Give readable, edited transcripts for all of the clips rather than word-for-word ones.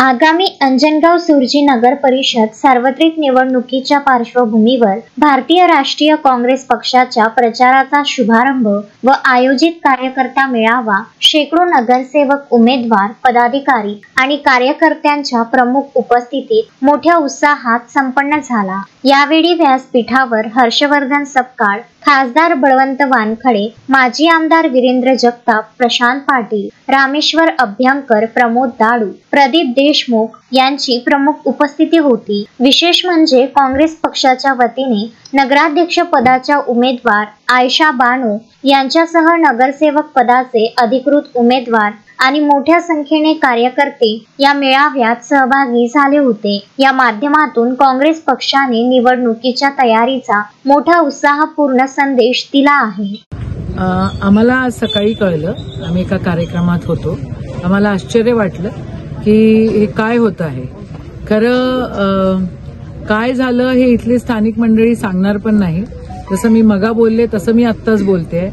आगामी अंजनगाव सुर्जी नगर परिषद सार्वत्रिक निवडणुकीच्या पार्श्वभूमीवर भारतीय राष्ट्रीय काँग्रेस पक्षाच्या प्रचाराचा शुभारंभ व आयोजित कार्यकर्ता मेळावा शेकडो नगरसेवक, उमेदवार, पदाधिकारी आणि कार्यकर्त्यांच्या प्रमुख उपस्थितीत मोठ्या उत्साहात संपन्न झाला। यावेळी व्यासपीठावर हर्षवर्धन सपकाळ, खासदार बळवंत वानखडे, माजी आमदार वीरेंद्र जगताप, प्रशांत पाटील, रामेश्वर अभ्यंकर, प्रमोद दाडू, प्रदीप देशमुख यांची प्रमुख उपस्थिती होती। विशेष म्हणजे काँग्रेस पक्षाच्या वतीने नगराध्यक्ष पदाच्या उमेदवार आयशा बानो यांच्यासह नगरसेवक पदाचे अधिकृत उमेदवार आणि मोठ्या संख्येने कार्यकर्ते या मेळाव्यात सहभागी झाले होते। या माध्यमातून काँग्रेस पक्षाने निवडणुकीच्या तयारीचा मोठा उत्साहपूर्ण संदेश दिला आहे। आम्हाला आज सकाळी कळलं, आम्ही एका कार्यक्रमात होतो, आम्हाला आश्चर्य वाटलं की हे काय होत आहे। खरं काय झालं हे इथली स्थानिक मंडळी सांगणार पण नाही। जसं मी मगा बोलले तसं मी आत्ताच बोलते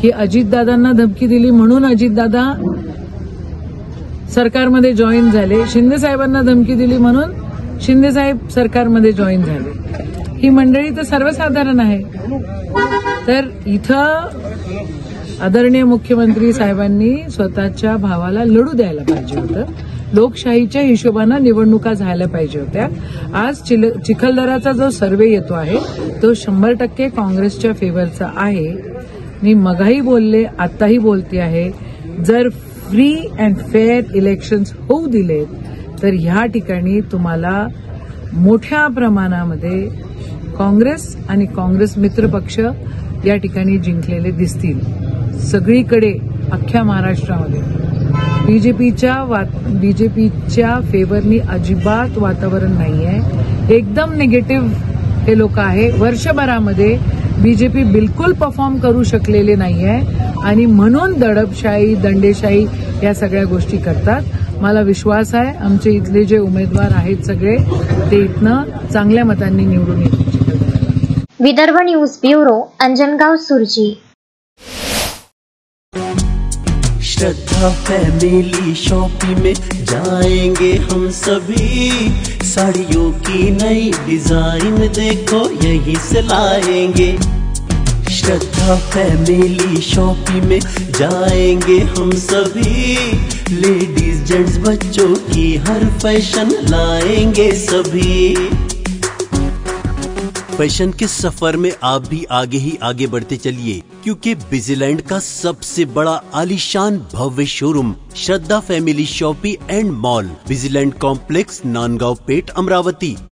की अजितदादांना धमकी दिली म्हणून अजितदादा सरकारमध्ये जॉईन झाले, शिंदे साहेबांना धमकी दिली म्हणून शिंदे साहेब सरकारमध्ये जॉईन झाले। ही मंडळी तर सर्वसाधारण आहे। तर इथं आदरणीय मुख्यमंत्री साहेबांनी स्वतःच्या भावाला लढू द्यायला पाहिजे होतं। लोकशाहीच्या हिशोबाने निवडणुका झाल्या पाहिजे होत्या। आज चिखलदराचा जो सर्वे येतो आहे तो 100% काँग्रेसच्या फेवरचा आहे। मी मगाही बोलले, आताही बोलते आहे, जर फ्री अँड फेअर इलेक्शन्स होऊ दिलेत तर ह्या ठिकाणी तुम्हाला मोठ्या प्रमाणामध्ये काँग्रेस आणि काँग्रेस मित्रपक्ष या ठिकाणी जिंकलेले दिसतील। सगळीकडे अख्ख्या महाराष्ट्रामध्ये बीजेपीच्या फेवरनी अजिबात वातावरण नाहीये, एकदम निगेटिव्ह हे लोक आहे। वर्षभरामध्ये बीजेपी बिलकुल परफॉर्म करू शकलेले नाहीये आणि म्हणून दडपशाही, दंडेशाही या सगळ्या गोष्टी करतात। मला विश्वास आहे आमचे इथले जे उमेदवार आहेत सगळे ते इथनं चांगल्या मतांनी निवडून येतील। Vidarbha news bureau, Anjangaon Surji. Shraddha family shopping में जाएंगे हम सभी, साड़ियों की नई डिजाइन देखो यहीं से लाएंगे। श्रद्धा फैमिली शॉपिंग में जाएंगे हम सभी, लेडीज जेंट्स बच्चों की हर फैशन लाएंगे सभी। फैशन के सफर में आप भी आगे ही आगे बढ़ते चलिए, क्योंकि विजिलैंड का सबसे बड़ा आलीशान भव्य showroom Shraddha family shopping and mall, Vijiland complex, Nandgaon Peth, Amravati.